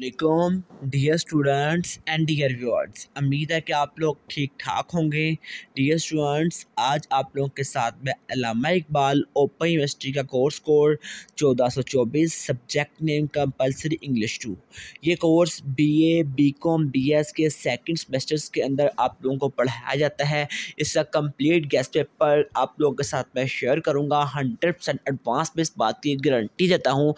वालेकुम dear students and dear viewers. उम्मीद है कि आप लोग ठीक ठाक होंगे। डियर स्टूडेंट्स, आज आप लोगों के साथ में अल्लामा इकबाल ओपन यूनिवर्सिटी का course code 1424 subject name compulsory English 2, ये कोर्स बीए बीकॉम बीएस के सेकंड सेमेस्टर्स के अंदर आप लोगों को पढ़ाया जाता है। इसका कंप्लीट गेस्ट पेपर आप लोगों के साथ मैं शेयर करूँगा। 100% एडवांस में इस बात की गारंटी देता हूँ।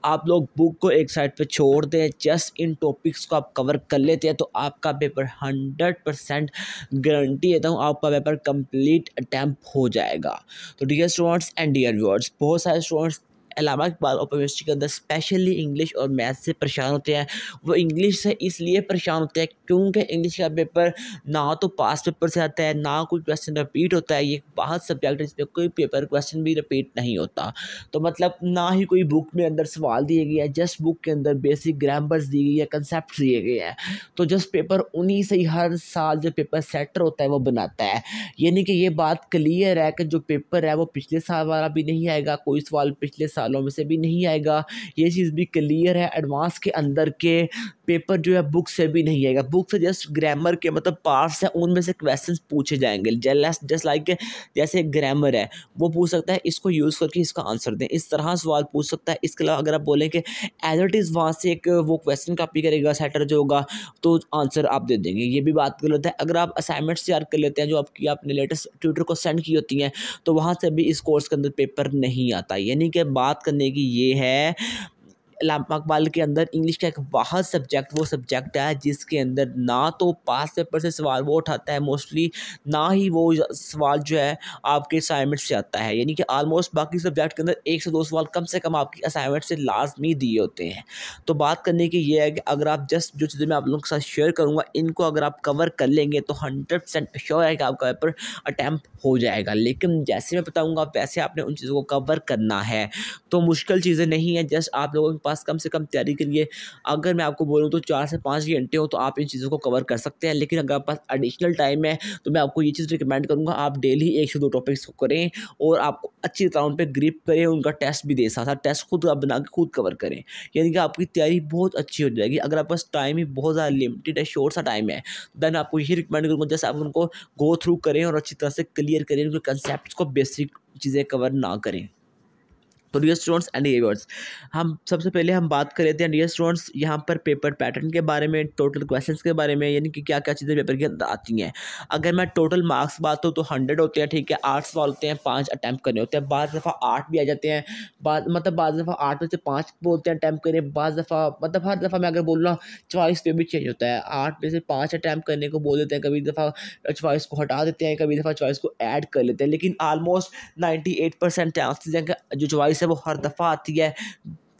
आप लोग बुक को एक साइड पे छोड़ दें, जस्ट इन टॉपिक्स को आप कवर कर लेते हैं तो आपका पेपर 100% गारंटी देता हूँ, आपका पेपर कंप्लीट अटैम्प्ट हो जाएगा। तो dear students and dear viewers, बहुत सारे students Allama Iqbal open university के अंदर स्पेशली इंग्लिश और मैथ से परेशान होते हैं। वो इंग्लिश से इसलिए परेशान होते हैं क्योंकि इंग्लिश का पेपर ना तो पास पेपर से आता है, ना कोई क्वेश्चन रिपीट होता है। ये बाहर सब्जेक्ट है जिसमें कोई पेपर क्वेश्चन भी रिपीट नहीं होता। तो मतलब ना ही कोई बुक में अंदर सवाल दिए गए हैं, जस्ट बुक के अंदर बेसिक ग्रामर्स दी गई है, कंसेप्ट दिए गए हैं। तो जस्ट पेपर उन्हीं से ही हर साल जो पेपर सेटर होता है वो बनाता है। यानी कि ये बात क्लियर है कि जो पेपर है वो पिछले साल वाला भी नहीं आएगा, कोई सवाल पिछले सालों में से भी नहीं आएगा। ये चीज़ भी क्लियर है। एडवांस के अंदर के पेपर जो है बुक से भी नहीं आएगा। बुक से जस्ट ग्रामर के मतलब पार्ट्स हैं, उनमें से क्वेश्चंस पूछे जाएंगे। जस्ट लाइक जैसे ग्रामर है वो पूछ सकता है, इसको यूज़ करके इसका आंसर दें, इस तरह सवाल पूछ सकता है। इसके अलावा अगर आप बोलें कि एज इट इज़ वहाँ से एक वो क्वेश्चन कॉपी करेगा सेटर जो होगा तो आंसर आप दे देंगे, ये भी बात गलत है। अगर आप असाइनमेंट्स तैयार कर लेते हैं जो आपने लेटेस्ट ट्यूटर को सेंड की होती हैं तो वहाँ से भी इस कोर्स के अंदर पेपर नहीं आता। यानी कि बात करने की ये है, अल्लामा इकबाल के अंदर इंग्लिश का एक वाहिद सब्जेक्ट वो सब्जेक्ट है जिसके अंदर ना तो पास पेपर से सवाल वो उठाता है मोस्टली, ना ही वो सवाल जो है आपके असाइनमेंट से आता है। यानी कि आलमोस्ट बाकी सब्जेक्ट के अंदर 1 से 2 सवाल कम से कम आपकी असाइनमेंट से लाजमी दिए होते हैं। तो बात करने की ये है कि अगर आप जस्ट जो चीज़ें मैं आप लोगों के साथ शेयर करूँगा इनको अगर आप कवर कर लेंगे तो 100% श्योर है कि आपका पेपर अटैम्प्ट हो जाएगा। लेकिन जैसे मैं बताऊँगा वैसे आपने उन चीज़ों को कवर करना है। तो मुश्किल चीज़ें नहीं हैं, जस्ट आप लोगों के पास कम से कम तैयारी के लिए अगर मैं आपको बोलूँ तो 4 से 5 घंटे हो तो आप इन चीज़ों को कवर कर सकते हैं। लेकिन अगर आपके पास एडिशनल टाइम है तो मैं आपको ये चीज़ रिकमेंड करूँगा, आप डेली 1 से 2 टॉपिक्स को करें और आप अच्छी तरह उन पे ग्रिप करें, उनका टेस्ट भी दें, साथ-साथ टेस्ट खुद आप बना के खुद कवर करें। यानी कि आपकी तैयारी बहुत अच्छी हो जाएगी। अगर आपके पास टाइम ही बहुत ज़्यादा लिमिटेड है, शॉर्ट सा टाइम है, देन आपको यही रिकमेंड करूँगा जैसे आप उनको गो थ्रू करें और अच्छी तरह से क्लियर करें, उनके कंसेप्ट को बेसिक चीज़ें कवर ना करें। तो डियर स्टूडेंट्स एंड व्यूअर्स, हम सबसे पहले हम बात कर लेते हैं डियर स्टूडेंट्स यहाँ पर पेपर पैटर्न के बारे में, टोटल क्वेश्चंस के बारे में, यानी कि क्या क्या चीज़ें पेपर के अंदर आती हैं। अगर मैं टोटल मार्क्स बात हो तो 100 होते हैं, ठीक है। 8 सवाल होते हैं, 5 अटैम्प्ट करने होते हैं। बाज़ दफ़ा 8 भी आ जाते हैं, बाज़ दफ़ा 8 में से 5 बोलते हैं अटैम्प्ट करें, बाज़ दफ़ा मतलब हर दफ़ा मैं अगर बोल रहा हूँ चॉइस पे भी चेंज होता है। 8 में से 5 अटैम्प्ट करने को बोल देते हैं, कभी दफ़ा चॉइस को हटा देते हैं, कभी दफ़ा चॉइस को ऐड कर लेते हैं। लेकिन ऑलमोस्ट 98% चांसेस हैं कि जो चॉइस है वो हर दफ़ा आती है।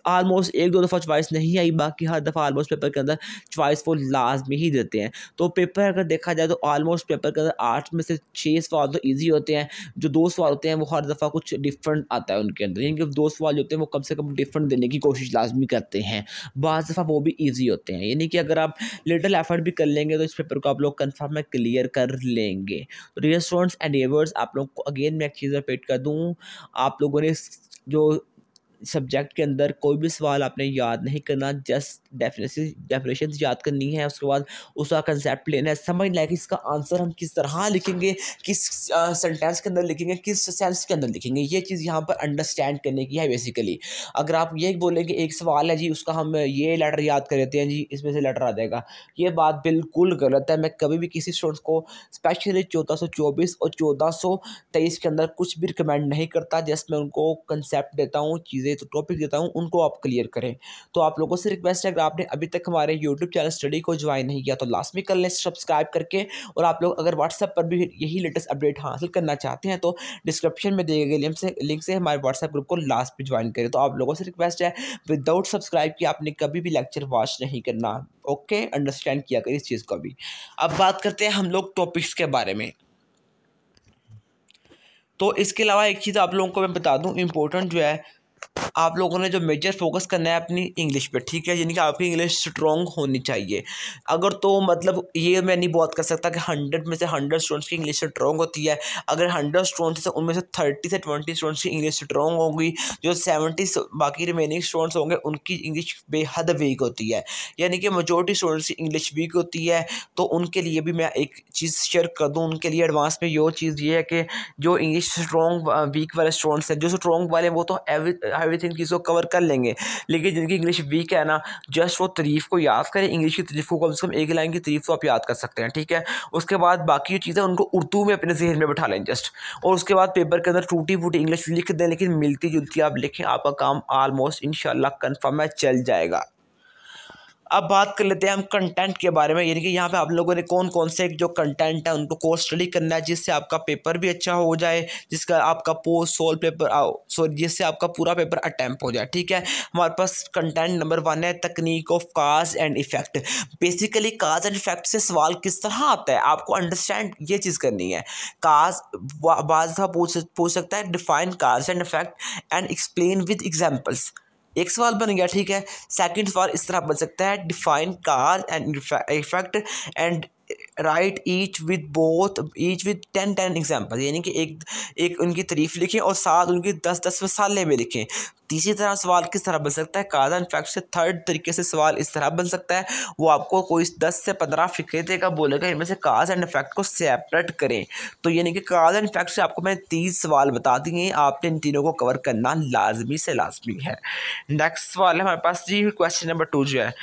ऑलमोस्ट 1-2 दफ़ा चॉइस नहीं आई, बाकी हर दफ़ा ऑलमोस्ट पेपर के अंदर चॉइस वो लाजमी ही देते हैं। तो पेपर अगर देखा जाए तो ऑलमोस्ट पेपर के अंदर 8 में से 6 सवाल तो ईजी होते हैं, जो 2 सवाल होते हैं वो हर दफ़ा कुछ डिफरेंट आता है उनके अंदर। यानी कि 2 सवाल जो होते हैं वो कम से कम डिफरेंट देने की कोशिश लाजमी करते हैं, बाज़ दफ़ा वो भी ईजी होते हैं। यानी कि अगर आप लिटिल एफर्ट भी कर लेंगे तो इस पेपर को आप लोग कन्फर्म में क्लियर कर लेंगे। तो डियर स्टूडेंट्स एंड व्यूअर्स, आप लोग को अगेन मैं एक चीज़ रिपीट कर दूँ, आप लोगों ने जो सब्जेक्ट के अंदर कोई भी सवाल आपने याद नहीं करना, जस्ट डेफिनेशन याद करनी है, उसके बाद उसका कंसेप्ट लेना है, समझना है कि इसका आंसर हम किस तरह लिखेंगे, किस सेंटेंस के अंदर लिखेंगे, किस सेंस के अंदर लिखेंगे। ये चीज़ यहाँ पर अंडरस्टैंड करने की है बेसिकली। अगर आप ये बोलेंगे एक सवाल है जी उसका हम ये लेटर याद कर लेते हैं जी इसमें से लेटर आ जाएगा, ये बात बिल्कुल गलत है। मैं कभी भी किसी स्टूडेंट्स को स्पेशली 1424 और 1423 के अंदर कुछ भी रिकमेंड नहीं करता, जस्ट मैं उनको कंसेप्ट देता हूँ, चीज़ें तो टॉपिक देता हूँ, उनको आप क्लियर करें। तो आप लोगों से रिक्वेस्ट है, अगर आपने अभी तक हमारे यूट्यूब चैनल स्टडी को ज्वाइन नहीं किया तो लास्ट में कर लें सब्सक्राइब करके। और आप लोग अगर व्हाट्सएप पर भी यही लेटेस्ट अपडेट हासिल करना चाहते हैं तो डिस्क्रिप्शन में दिए गए लिंक से हमारे व्हाट्सएप ग्रुप को लास्ट में ज्वाइन करें। तो आप लोगों से रिक्वेस्ट है, विदाउट सब्सक्राइब किए आपने कभी भी लेक्चर वॉच नहीं करना। ओके, अंडरस्टैंड किया करिए इस चीज़ को भी। अब बात करते हैं हम लोग टॉपिक्स के बारे में। तो इसके अलावा एक चीज़ आप लोगों को मैं बता दूं, इम्पोर्टेंट जो है आप लोगों ने जो मेजर फोकस करना है अपनी इंग्लिश पे, ठीक है, यानी कि आपकी इंग्लिश स्ट्रॉन्ग होनी चाहिए। अगर तो मतलब ये मैं नहीं बात कर सकता कि 100 में से 100 स्टूडेंट्स की इंग्लिश स्ट्रॉन्ग होती है। अगर 100 स्टूडेंट्स हैं उनमें से 30 से 20 स्टूडेंट्स की इंग्लिश स्ट्रॉन्ग होगी, जो 70 बाकी रिमेनिंग स्टूडेंट्स होंगे उनकी इंग्लिश बेहद वीक होती है, यानी कि मेजॉरिटी स्टूडेंट्स की इंग्लिश वीक होती है। तो उनके लिए भी मैं एक चीज़ शेयर कर दूँ, उनके लिए एडवांस में यो चीज़ ये है कि जो इंग्लिश स्ट्रॉन्ग वीक वाले स्टूडेंट्स हैं, जो स्ट्रॉन्ग वाले वो तो एवरीथिंग चीज़ को कवर कर लेंगे, लेकिन जिनकी इंग्लिश वीक है ना, जस्ट वो तारीफ़ को याद करें, इंग्लिश की तारीफ़ को कम से कम एक लाइन की तारीफ़ तो आप याद कर सकते हैं, ठीक है। उसके बाद बाकी चीज़ें उनको उर्दू में अपने जहन में बैठा लें जस्ट, और उसके बाद पेपर के अंदर टूटी फूटी इंग्लिश लिख दें, लेकिन मिलती जुलती आप लिखें, आपका काम ऑलमोस्ट इंशाल्लाह कन्फर्म है चल जाएगा। अब बात कर लेते हैं हम कंटेंट के बारे में, यानी कि यहाँ पे आप लोगों ने कौन कौन से जो कंटेंट है उनको कोर्स स्टडी करना है, जिससे आपका पेपर भी अच्छा हो जाए, जिसका आपका पोस्ट सोल पेपर सॉरी जिससे आपका पूरा पेपर अटैम्प्ट हो जाए, ठीक है। हमारे पास कंटेंट नंबर 1 है technique of cause and effect. Basically cause and effect से सवाल किस तरह आता है, आपको अंडरस्टैंड ये चीज़ करनी है। काज बाज पूछ सकता है, define cause and effect and explain with examples, एक सवाल बन गया, ठीक है। सेकंड सवाल इस तरह बन सकता है, define cause and effect and right each with 10 example, यानी कि एक उनकी तारीफ लिखें और साथ उनकी 10 मिसालें भी लिखें। तीसरी तरह सवाल किस तरह बन सकता है, काज एंड इफेक्ट से थर्ड तरीके से सवाल इस तरह बन सकता है, वो आपको कोई 10 से 15 फिक्रे देगा, बोलेगा इनमें से काज एंड इफेक्ट को सेपरेट करें। तो यानी कि काज एंड इफेक्ट से आपको मैंने 30 सवाल बता दिए, आपने इन तीनों को कवर करना लाजमी से लाजमी है। नेक्स्ट सवाल है हमारे पास जी, क्वेश्चन नंबर 2 जो है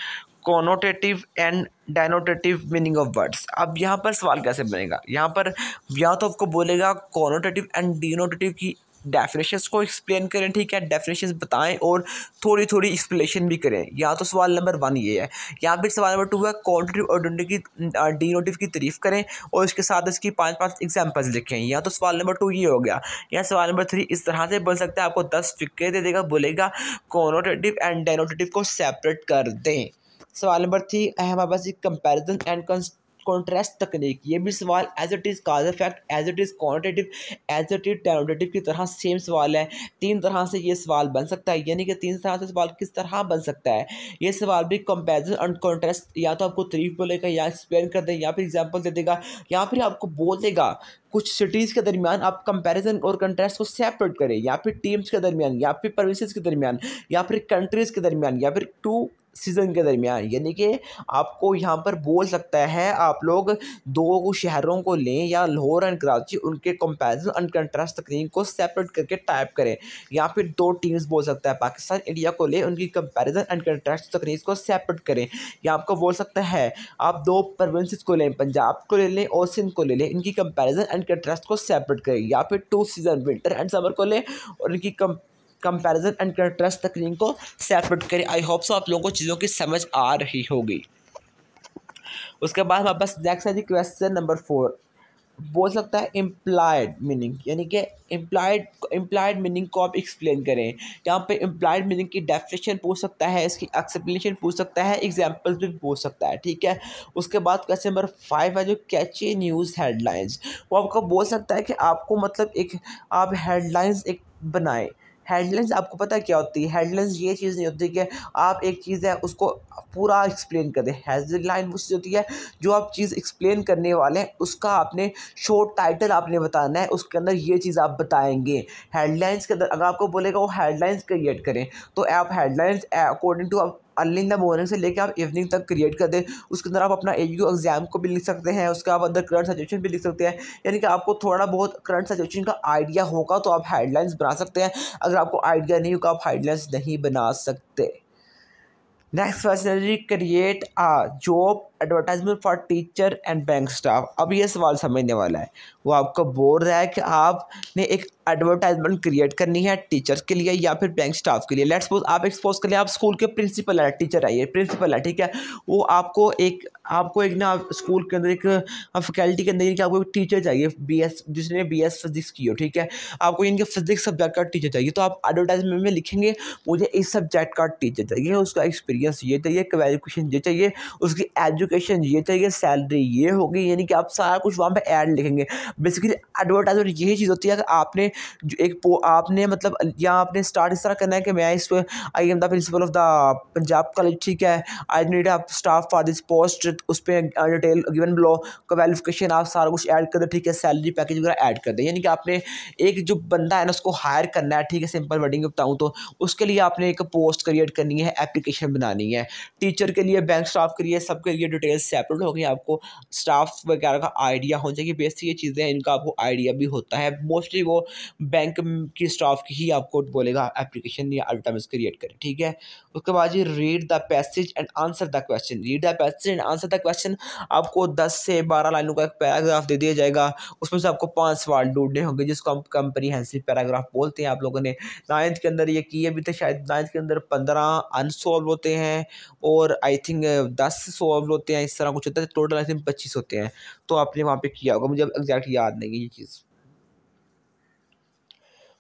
connotative and denotative meaning of words. अब यहाँ पर सवाल कैसे बनेगा, यहाँ पर या तो आपको बोलेगा कॉनोटेटिव एंड डिनोटेटिव की डेफिनेशंस को एक्सप्लेन करें, ठीक है, डेफिनेशंस बताएं और थोड़ी थोड़ी एक्सप्लेनेशन भी करें। या तो सवाल नंबर 1 ये है, यहाँ पर सवाल नंबर 2 है कॉन्टेटिव और डिनोटिव की तारीफ करें और इसके साथ इसकी 5 एग्जाम्पल्स लिखें। या तो सवाल नंबर 2 ये हो गया। या सवाल नंबर 3 इस तरह से बन सकता है, आपको 10 फिक्रे दे देगा, बोलेगा कॉनोटेटिव एंड डेनोटेटिव को सेपरेट कर दें। सवाल नंबर 3 है हमारे पास कंपैरिजन एंड कॉन्ट्रास्ट तकनीक। ये भी सवाल as it is cause effect, as it is quantitative, as it is denotative की तरह सेम सवाल है। 3 तरह से ये सवाल बन सकता है, यानी कि 3 तरह से सवाल किस तरह बन सकता है। ये सवाल भी कंपैरिजन एंड कॉन्ट्रास्ट, या तो आपको तारीफ बोलेगा या एक्सप्लेन कर दे या फिर एग्जाम्पल दे देगा, या फिर आपको बोल देगा कुछ सिटीज़ के दरमियान आप कंपैरिजन और कंट्रास्ट को सेपरेट करें, या फिर टीम्स के दरमियान, या फिर प्रोविंसेस के दरमियान, या फिर कंट्रीज़ के दरमियान, या फिर 2 सीज़न के दरमियान। यानी कि आपको यहाँ पर बोल सकता है आप लोग 2 शहरों को लें या लाहौर एंड कराची, उनके कंपैरिजन एंड कंट्रास्ट तकनीक को सेपरेट करके टाइप करें। या फिर 2 टीम्स बोल सकता है, पाकिस्तान इंडिया को लें, उनकी कंपैरिजन एंड कंट्रास्ट तकनीक को सेपरेट करें। या आपको बोल सकता है आप 2 प्रोविंसेस को लें, पंजाब को ले लें और सिंध को ले लें, इनकी कंपैरिजन एंड कंट्रास्ट को सेपरेट करें। या फिर 2 सीज़न विंटर एंड समर को लें और इनकी कंपैरिजन एंड कंट्रास्ट तकनीक को सेपरेट करें। आई होप सो आप लोगों को चीज़ों की समझ आ रही होगी। उसके बाद हमारे पास नेक्स्ट है जी क्वेश्चन नंबर 4, बोल सकता है इम्प्लाइड मीनिंग, यानी कि इम्प्लाइड मीनिंग को आप एक्सप्लेन करें। यहाँ पे इम्प्लाइड मीनिंग की डेफिनेशन पूछ सकता है, इसकी एक्सप्लेनेशन पूछ सकता है, एग्जाम्पल्स भी पूछ सकता है, ठीक है। उसके बाद क्वेश्चन नंबर 5 है जो कैची न्यूज़ हेडलाइंस। वो आपको बोल सकता है कि आपको मतलब आप हेडलाइंस एक बनाएं। हेडलाइंस आपको पता है क्या होती है, हेडलाइंस ये चीज़ नहीं होती कि आप एक चीज़ है उसको पूरा एक्सप्लेन कर दें। हेडलाइन वो चीज़ होती है जो आप चीज़ एक्सप्लेन करने वाले हैं, उसका आपने शॉर्ट टाइटल आपने बताना है, उसके अंदर ये चीज़ आप बताएंगे। हेडलाइंस के अंदर अगर आपको बोलेगा वो हेडलाइंस क्रिएट करें, तो आप हेडलाइंस अकॉर्डिंग टू आप अर्ली इन द मॉर्निंग से लेकर आप इवनिंग तक क्रिएट कर दें। उसके अंदर आप अपना एयू एग्जाम को भी लिख सकते हैं, उसके आप अंदर करंट सिचुएशन भी लिख सकते हैं, यानी कि आपको थोड़ा बहुत करंट सिचुएशन का आइडिया होगा तो आप हेडलाइंस बना सकते हैं। अगर आपको आइडिया नहीं होगा आप हेडलाइंस नहीं बना सकते। नेक्स्ट क्वेश्चन है जी create a job advertisement for teacher and bank staff. अब ये सवाल समझने वाला है, वो आपको बोल रहा है कि आपने एक एडवर्टाइजमेंट क्रिएट करनी है टीचर्स के लिए या फिर बैंक स्टाफ के लिए। लेट्स सपोज आप एक्सपोज कर लिया, आप स्कूल के प्रिंसिपल है, टीचर है, ये प्रिंसिपल है, ठीक है। वो आपको एक ना स्कूल के अंदर एक फैकल्टी के अंदर आपको एक टीचर चाहिए जिसने BS फिजिक्स की हो, ठीक है। आपको इनके फिजिक्स सब्जेक्ट का टीचर चाहिए, तो आप एडवर्टाइजमेंट में लिखेंगे मुझे इस सब्जेक्ट का टीचर चाहिए, उसका एक्सपीरियंस ये चाहिए, क्वालिफिकेशन ये चाहिए, उसकी एजुकेशन ये चाहिए, सैलरी ये होगी, यानी कि आप सारा कुछ वहाँ पे ऐड लिखेंगे। बेसिकली एडवर्टाइजमेंट यही चीज़ होती है कि आपने आपने मतलब यहाँ आपने स्टार्ट इस तरह करना है कि मैं इस I am the principle of the Punjab college, ठीक है, I need a staff for this post, उस पर डिटेल गिवन बिलो, क्वालिफिकेशन आप सारा कुछ ऐड कर दो, ठीक है, सैलरी पैकेज वगैरह ऐड कर दें। यानी कि आपने एक जो बंदा है ना उसको हायर करना है, ठीक है, सिंपल वर्डिंग में बताऊँ तो उसके लिए आपने एक पोस्ट क्रिएट करनी है, एप्लीकेशन बनानी है। टीचर के लिए, बैंक स्टाफ के लिए, सबके लिए डिटेल्स सेपरेट होगी। आपको स्टाफ वगैरह का आइडिया हो जाएगी, बेसिक ये चीज़ें हैं इनका आपको आइडिया भी होता है। मोस्टली वो बैंक की स्टाफ की ही आपको बोलेगा एप्लीकेशन या एडवर्टाइज क्रिएट करें, ठीक है। उसके बाद जी read the passage and answer the question. Read the passage and answer the question, आपको 10 से 12 लाइनों का एक पैराग्राफ दे दिया जाएगा, उसमें से आपको 5 सवाल ढूंढने होंगे जिसको हम कंप्रीहेंसिव पैराग्राफ बोलते हैं। आप लोगों ने 9th के अंदर ये किए भी थे शायद, 9th के अंदर 15 अनसॉल्व होते हैं और आई थिंक 10 सॉल्व होते हैं, इस तरह कुछ होता है, टोटल आई थिंक 25 होते हैं। तो आपने वहाँ पे किया होगा, मुझे एग्जैक्ट याद नहीं है ये चीज़।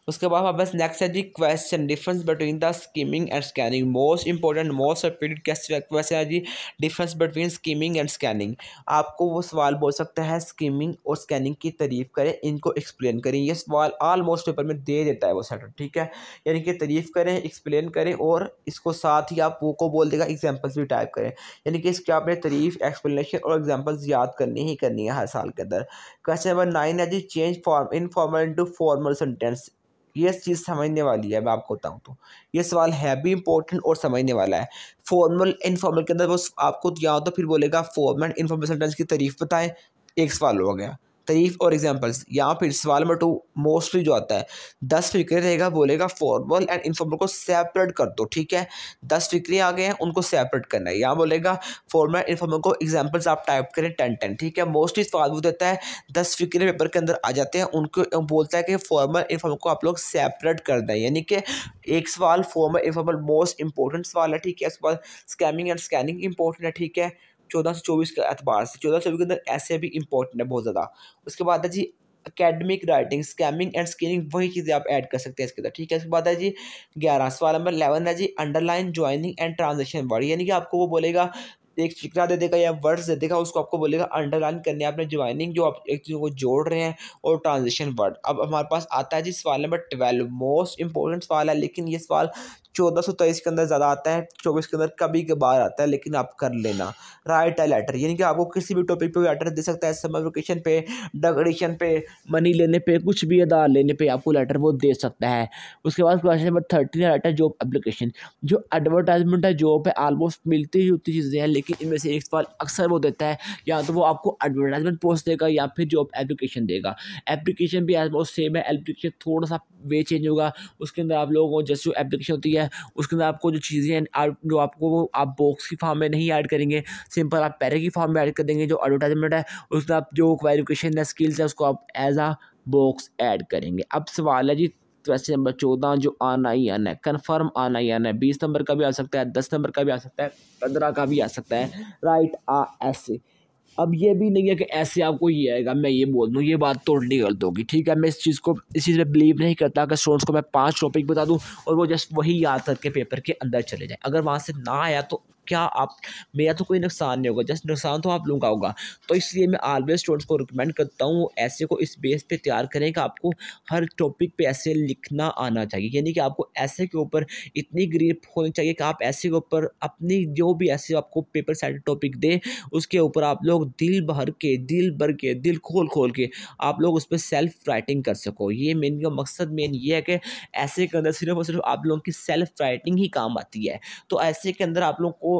उसके बाद हमारे पास नेक्स्ट है जी question, difference between the skimming and scanning. Most important most repeated question है जी difference between skimming and scanning. आपको वो सवाल बोल सकता है स्कीमिंग और स्कैनिंग की तारीफ करें, इनको एक्सप्लेन करें। ये सवाल ऑलमोस्ट पेपर में दे देता है वो सेटर, ठीक है, यानी कि तारीफ करें, एक्सप्लेन करें और इसको साथ ही आप वो को बोल देगा एग्जाम्पल्स भी टाइप करें। यानी कि इसके आपने तारीफ, एक्सप्लेनेशन और एग्जाम्पल्स याद करनी ही करनी है हर साल के अंदर। क्वेश्चन नंबर 9 है जी change form informal into formal sentence. ये चीज़ समझने वाली है, मैं आपको बताऊं तो ये सवाल है भी इंपॉर्टेंट और समझने वाला है। फॉर्मल इनफॉर्मल के अंदर वो आपको या तो फिर बोलेगा फॉर्मल इनफॉर्मल सेंटेंस की तारीफ बताएं, एक सवाल हो गया, तारीफ और एग्जांपल्स। यहाँ फिर सवाल नंबर 2 मोस्टली जो आता है 10 फिक्रे रहेगा, बोलेगा फॉर्मल एंड इनफॉर्मल को सेपरेट कर दो, ठीक है, 10 फिक्रे आ गए हैं उनको सेपरेट करना है। यहाँ बोलेगा फॉर्मल इनफॉर्मल को एग्जाम्पल्स आप टाइप करें 10-10, ठीक है। मोस्टली सवाल वो देता है 10 फिक्रे पेपर के अंदर आ जाते हैं, उनको बोलता है कि फॉर्मल इनफॉर्मल को आप लोग सेपरेट कर दें। यानी कि एक सवाल फॉर्मल इनफॉर्मल मोस्ट इंपॉर्टेंट सवाल है, ठीक है। उसके बाद स्कैमिंग एंड स्कैनिंग इंपॉर्टेंट है, ठीक है, 14 से 24 के एतबार से। 14-24 के अंदर ऐसे भी इंपॉर्टेंट है बहुत ज़्यादा। उसके बाद है जी academic writing, skimming and scanning, वही चीज़ें आप ऐड कर सकते हैं इसके अंदर, ठीक है। उसके बाद है जी 11 सवाल नंबर 11 है जी underline joining and transaction word. यानी कि आपको वो बोलेगा एक फिक्रा दे देगा या वर्ड्स दे देगा, उसको आपको बोलेगा अंडरलाइन करने आपने ज्वाइनिंग जो आप एक चीज़ को जोड़ रहे हैं और ट्रांजिशन वर्ड। अब हमारे पास आता है जी सवाल नंबर 12, मोस्ट इंपॉर्टेंट सवाल है, लेकिन ये सवाल 1423 के अंदर ज़्यादा आता है, 24 के अंदर कभी कभार आता है, लेकिन आप कर लेना। राइट अ लेटर, यानी कि आपको किसी भी टॉपिक पे लेटर दे सकता है, समर वेकेशन पे, डेकोरेशन पे, मनी लेने पे, कुछ भी आधार लेने पे आपको लेटर वो दे सकता है। उसके बाद क्वेश्चन नंबर 13 है राइट अ जॉब एप्लीकेशन। जो एडवर्टाइजमेंट है जॉब है ऑलमोस्ट मिलती ही होती चीज़ें हैं, लेकिन इनमें से एक सवाल अक्सर वो देता है, या तो वो आपको एडवर्टाइजमेंट पोस्ट देगा या फिर जॉब एप्लीकेशन देगा। एप्लीकेशन भी ऑलमोस्ट सेम है, एप्लीकेशन थोड़ा सा वे चेंज होगा। उसके अंदर आप लोगों को जैसे जो एप्लीकेशन होती है उसके अंदर आपको जो चीज़ें हैं जो आपको वो आप बॉक्स की फॉर्म में नहीं ऐड करेंगे, सिंपल आप पैरे की फॉर्म में ऐड कर देंगे। जो एडवर्टाइजमेंट है उसमें आप जो क्वालिफिकेशन है, स्किल्स है, उसको आप एज आ बॉक्स ऐड करेंगे। अब सवाल है जी क्वेश्चन नंबर 14 जो आना ही आना है, कन्फर्म आना ही आना है। 20 नंबर का भी आ सकता है, 10 नंबर का भी आ सकता है, 15 का भी आ सकता है। राइट आ ऐसे। अब ये भी नहीं है कि ऐसे आपको ये आएगा, मैं ये बोल दूँ, ये बात टोटली गलत होगी, ठीक है। मैं इस चीज़ में बिलीव नहीं करता कि स्टूडेंट्स को मैं 5 टॉपिक बता दूँ और वो जस्ट वही याद करके पेपर के अंदर चले जाए। अगर वहाँ से ना आया तो क्या आप, मेरा तो कोई नुकसान नहीं होगा, जस्ट नुकसान तो आप लोगों का होगा। तो इसलिए मैं ऑलवेज स्टूडेंट्स को रिकमेंड करता हूँ ऐसे को इस बेस पे तैयार करें कि आपको हर टॉपिक पे ऐसे लिखना आना चाहिए। यानी कि आपको ऐसे के ऊपर इतनी ग्रिप होनी चाहिए कि आप ऐसे के ऊपर अपनी जो भी ऐसे आपको पेपर साइड टॉपिक दे उसके ऊपर आप लोग दिल भर के दिल खोल के आप लोग उस पर सेल्फ राइटिंग कर सको। ये मेन का मकसद मेन ये है कि ऐसे के अंदर सिर्फ और सिर्फ आप लोगों की सेल्फ राइटिंग ही काम आती है। तो ऐसे के अंदर आप लोग को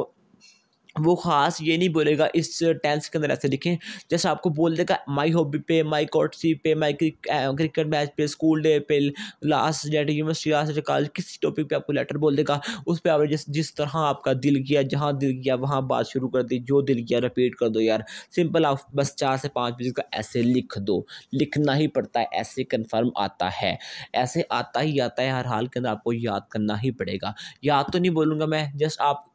वो ख़ास ये नहीं बोलेगा इस टेंस के अंदर ऐसे लिखें, जैसे आपको बोल देगा माई हॉबी पे, माई कोर्टसी पे, माई क्रिकेट मैच पे, स्कूल डे पे, last date university, last date college, किसी टॉपिक पे आपको लेटर बोल देगा। उस पर आप जिस तरह आपका दिल किया, जहाँ दिल किया वहाँ बात शुरू कर दी, जो दिल किया रिपीट कर दो यार। सिंपल आप बस 4 से 5 पेज का ऐसे लिख दो, लिखना ही पड़ता है, ऐसे कन्फर्म आता है, ऐसे आता ही आता है, हर हाल के अंदर आपको याद करना ही पड़ेगा। याद तो नहीं बोलूँगा मैं, जस्ट आप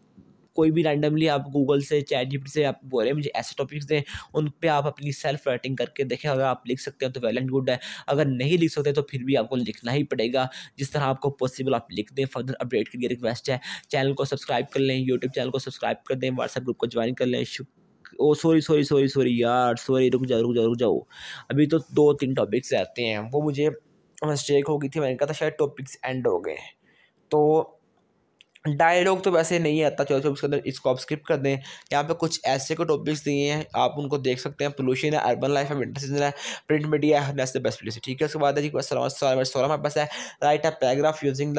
कोई भी रैंडमली आप गूगल से, चैट जीपीटी से आप बोल रहे हैं मुझे ऐसे टॉपिक्स दें, उन पे आप अपनी सेल्फ राइटिंग करके देखें। अगर आप लिख सकते हैं तो वेल एंड गुड है, अगर नहीं लिख सकते तो फिर भी आपको लिखना ही पड़ेगा। जिस तरह आपको पॉसिबल आप लिख दें। फर्दर अपडेट के लिए रिक्वेस्ट है, चैनल को सब्सक्राइब कर लें, यूट्यूब चैनल को सब्सक्राइब कर दें, व्हाट्सएप ग्रुप को ज्वाइन कर लें। ओ सॉरी यार, सॉरी, रुक जाओ। अभी तो 2-3 टॉपिक्स रहते हैं, वो मुझे मिस्टेक हो गई थी, मैंने कहा था शायद टॉपिक्स एंड हो गए। तो डायलॉग तो वैसे नहीं आता, चलो उसके अंदर इसको आप स्किप कर दें। यहाँ पे कुछ ऐसे को टॉपिक्स दिए हैं, आप उनको देख सकते हैं। पोल्यूशन है, अर्बन लाइफ है, विंटर सीजन है, प्रिंट मीडिया है, दैट्स द बेस्ट प्लेस। ठीक है, उसके बाद है जी सोलह हमारे पास है, right a paragraph using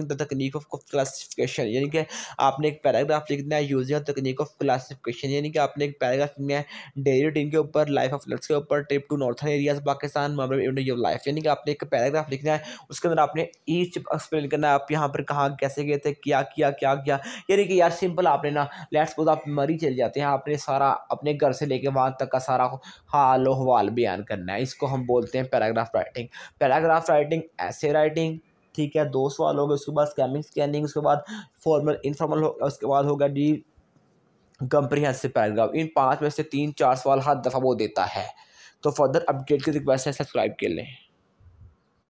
the technique of classification, यानी कि आपने एक पैराग्राफ लिखना है यूजिंग टेक्निक ऑफ क्लासिफिकेशन, यानी कि आपने एक पैराग्राफ लिखना है डेली रूटीन के ऊपर, लाइफ ऑफ लेट्स के ऊपर, trip to northern areas Pakistan, your life, यानी कि आपने एक पैराग्राफ लिखना है, उसके अंदर आपने ईच एक्सप्लेन करना है आप यहाँ पर कहाँ कैसे गए थे, क्या किया क्या किया। यानी कि यार सिंपल आपने ना, लेट्स सपोज आप मरी चले जाते हैं, आपने सारा अपने घर से लेके वहाँ तक का सारा हाल हवाल बयान करना है, इसको हम बोलते हैं पैराग्राफ राइटिंग। पैराग्राफ राइटिंग, ऐसे राइटिंग, ठीक है, 2 सवाल हो गए, उसके बाद स्कैनिंग, उसके बाद फॉर्मल इनफॉर्मल होगा, उसके बाद होगा डी कंप्रीहेंसिव पैराग्राफ। इन 5 में से 3-4 सवाल हर दफ़ा वो देता है। तो फर्दर अपडेट की रिक्वेस्ट है, सब्सक्राइब कर लें।